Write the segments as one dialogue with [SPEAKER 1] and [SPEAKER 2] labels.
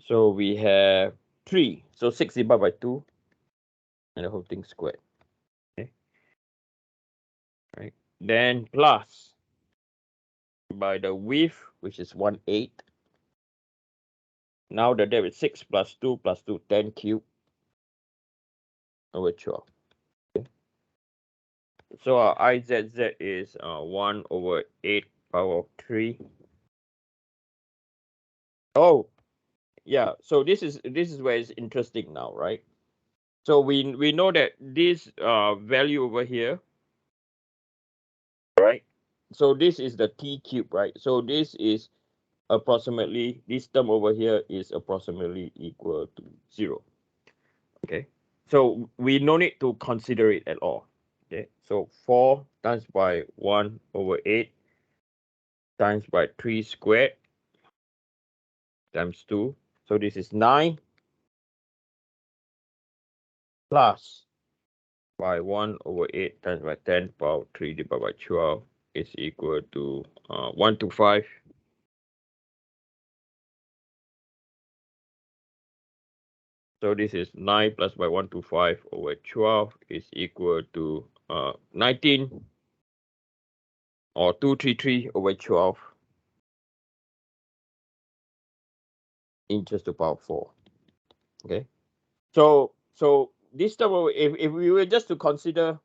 [SPEAKER 1] So we have 3. So 6 divided by 2 and the whole thing squared. Okay. Right. Then plus by the width, which is 1/8. Now the depth is 6 plus 2 plus 2, 10 cubed over 12. Okay. So our IZZ is 1/8 power of 3. Oh, yeah. So this is where it's interesting now, right? So we know that this value over here, right? So this is the t cube, right? So this is approximately, this term over here is approximately equal to 0. Okay. So we no need to consider it at all. Okay. So 4 times by 1/8 times by 3 squared times 2. So this is 9 plus by 1/8 times by 10 power 3 divided by 12 is equal to 125. So this is 9 plus by 125 over 12 is equal to 19, or 233 over 12 inches to the power 4. Okay. So this term, if we were just to consider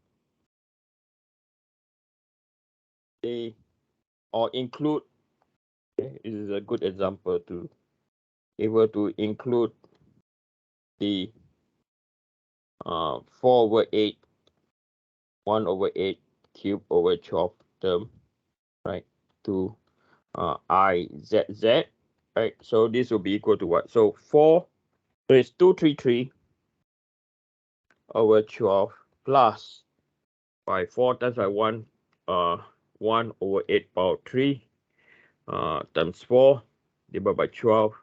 [SPEAKER 1] or include, okay, this is a good example to, if we were to include the 4/8, 1/8 cube over 12 term, right, to IZZ, right? So this will be equal to what? So 4, so it's 233 over 12 plus by 4 times by 1/8 power 3 times 4 divided by 12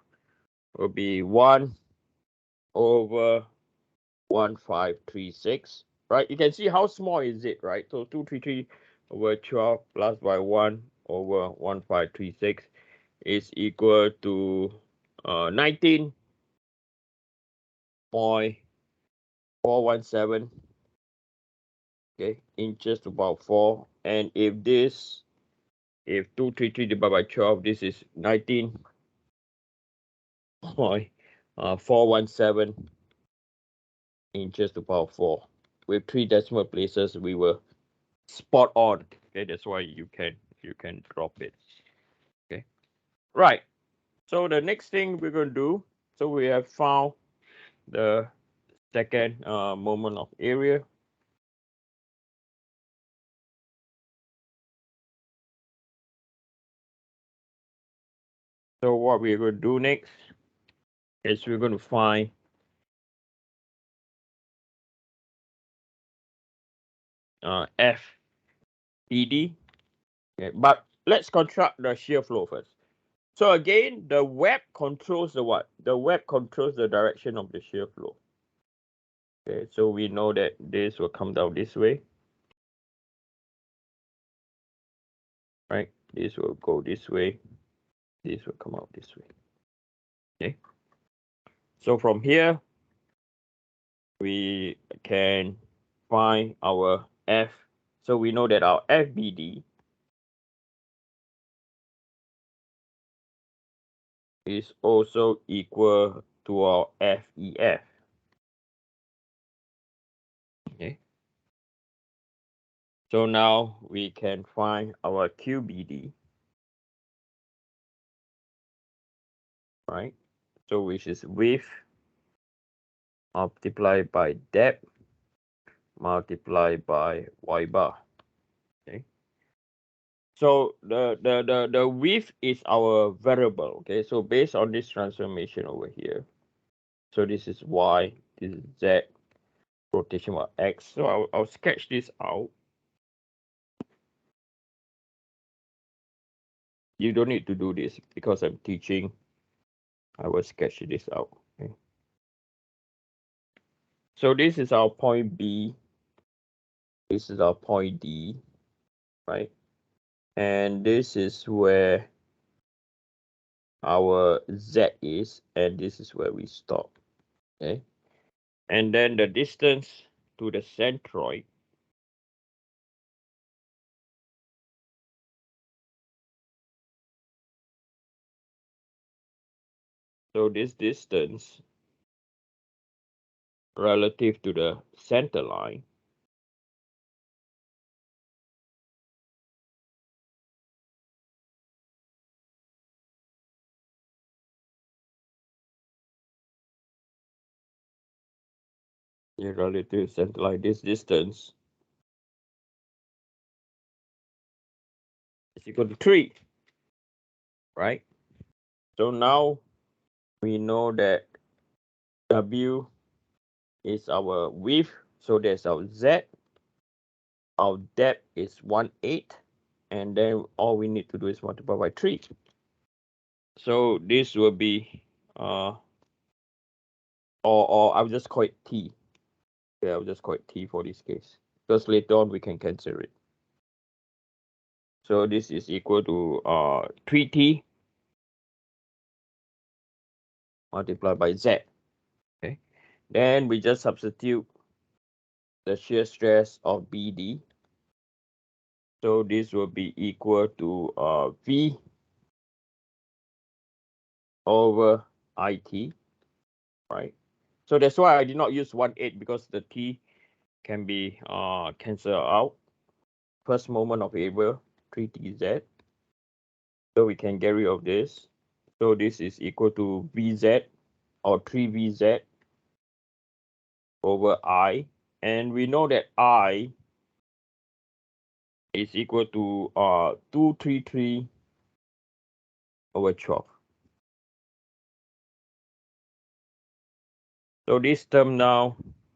[SPEAKER 1] will be 1/1536, right? You can see how small is it, right? So 233 over 12 plus by 1/1536 is equal to 19.417, okay, inches to power 4. And if 233 divided by 12, this is 19.417 inches to power 4. With 3 decimal places, we were spot on. Okay, that's why you can drop it. Okay, right. So the next thing we're going to do, so we have found the second moment of area. So what we're going to do next is we're going to find FED. Okay, but let's construct the shear flow first. So again, the web controls the what? The web controls the direction of the shear flow. Okay, so we know that this will come down this way, right? This will go this way. This will come out this way. Okay. So from here, we can find our F. So we know that our FBD is also equal to our FEF. Okay. So now we can find our QBD, right? So which is width multiplied by depth multiplied by y bar. Okay. So the width is our variable. Okay. So based on this transformation over here, so this is y, this is z, rotation by x. So I'll sketch this out. You don't need to do this because I'm teaching. I will sketch this out. Okay. So this is our point B. This is our point D, right? And this is where our Z is, and this is where we stop. Okay, and then the distance to the centroid so this distance relative to the center line relative to the center line, this distance is equal to 3, right? So now we know that W is our width, so there's our Z. Our depth is 1/8, and then all we need to do is multiply by 3. So this will be, or I'll just call it T. Yeah, I'll just call it T for this case, because later on we can cancel it. So this is equal to 3T multiplied by Z. Okay, then we just substitute the shear stress of BD. So this will be equal to V over IT, right? So that's why I did not use 1/8, because the T can be cancelled out. First moment of area, 3TZ. So we can get rid of this. So this is equal to VZ, or 3VZ over I. And we know that I is equal to 233 over 12. So this term now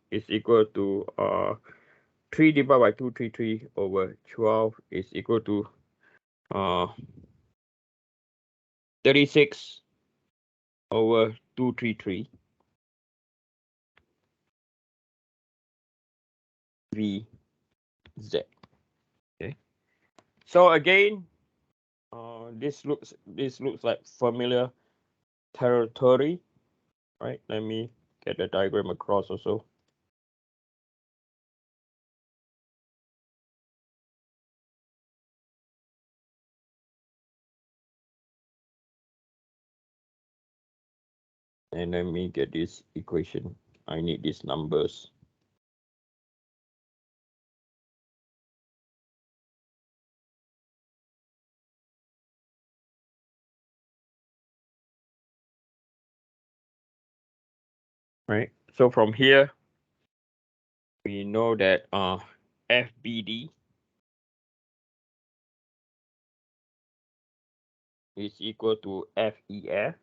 [SPEAKER 1] is equal to 3 divided by 233 over 12 is equal to 36 over 233 VZ. Okay. So again, this looks like familiar territory, right? Let me get the diagram across also. And let me get this equation. I need these numbers. Right. So from here, we know that FBD is equal to FEF,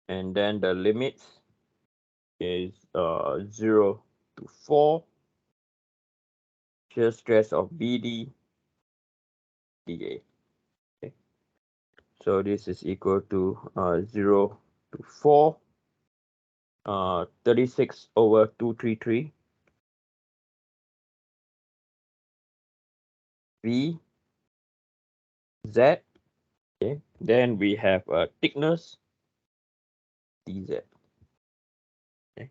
[SPEAKER 1] and then the limits is 0 to 4. Shear stress of BD dA. Okay. So this is equal to 0 to 4, 36 over 233 V Z. Okay. Then we have thickness dz. Okay.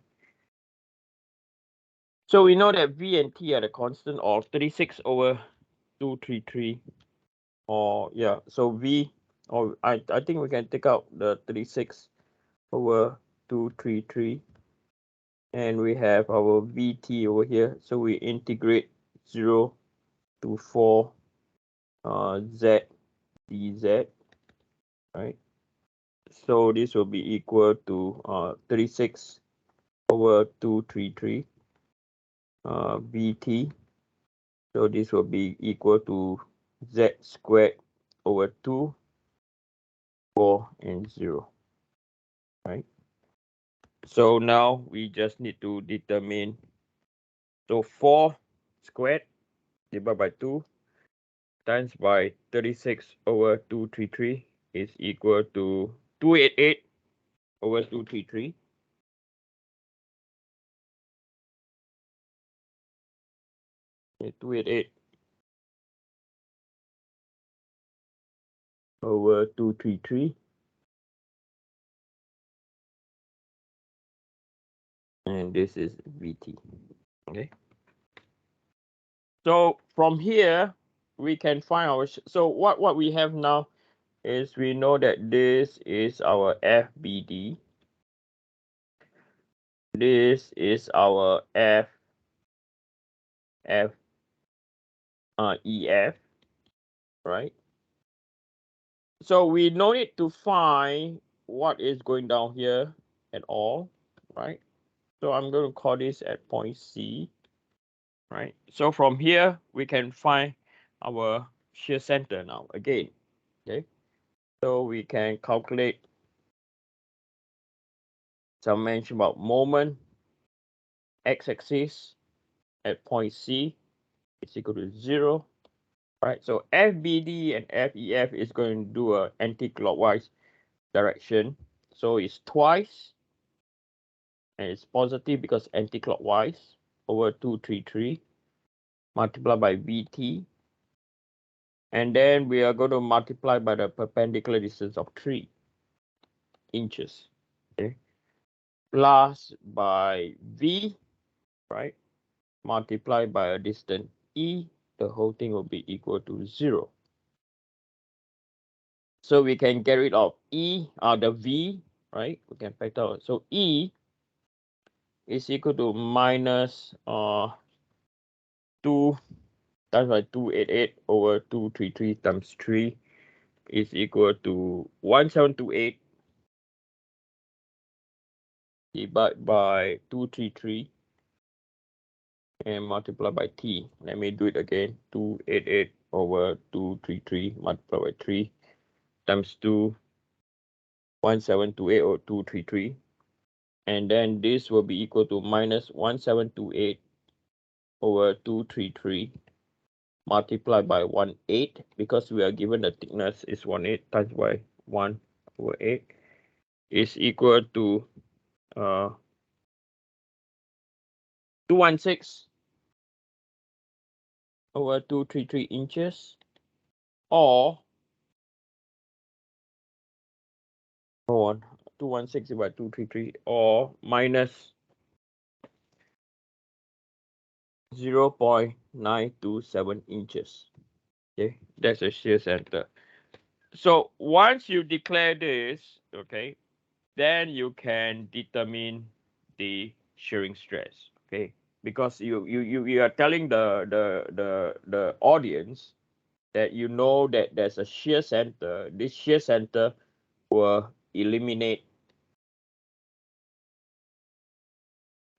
[SPEAKER 1] So we know that V and T are the constant of 36 over 233, or yeah, so V, or I think we can take out the 36 over 233, and we have our VT over here. So we integrate 0 to 4 Z dz, right? So this will be equal to 36 over 233 VT. So this will be equal to Z squared over 2, 4, and 0, right? So now we just need to determine, so 4 squared divided by 2 times by 36 over 233 is equal to 288 over 233. Okay, 288 over 233. And this is Vt. Okay. So from here, we can find our, so what we have now is we know that this is our FBD. This is our EF, right? So we no need to find what is going down here at all, right? So I'm going to call this at point C, right? So from here, we can find our shear center now again, okay? So we can calculate some mention about moment, x-axis at point C is equal to 0, right? So FBD and FEF is going to do a anti-clockwise direction. So it's twice, and it's positive because anti-clockwise, over 233 multiplied by Vt. And then we are going to multiply by the perpendicular distance of 3 inches, okay? Plus by V, right? Multiplied by a distance E, the whole thing will be equal to 0. So we can get rid of E, the V, right? We can factor out. So E is equal to minus 2 times by 288 over 233 times 3 is equal to 1728 divided by 233 and multiply by T. Let me do it again. 288 over 233 multiplied by 3 times 2, 1728 over 233. And then this will be equal to minus 1728 over 233 multiplied by 1/8, because we are given the thickness is 1/8 times by 1 over 8 is equal to 216 over 233 inches, or 216 divided by 233, or minus 0.927 inches. Okay, that's a shear center. So once you declare this, okay, then you can determine the shearing stress. Okay, because you are telling the audience that you know that there's a shear center. This shear center will eliminate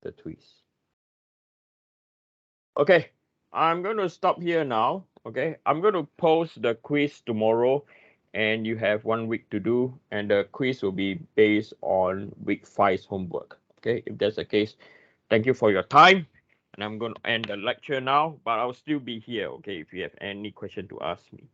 [SPEAKER 1] the twist. Okay, I'm going to stop here now. Okay, I'm going to post the quiz tomorrow, and you have 1 week to do, and the quiz will be based on week 5's homework. Okay, if that's the case, thank you for your time, and I'm going to end the lecture now, but I'll still be here. Okay, if you have any question to ask me.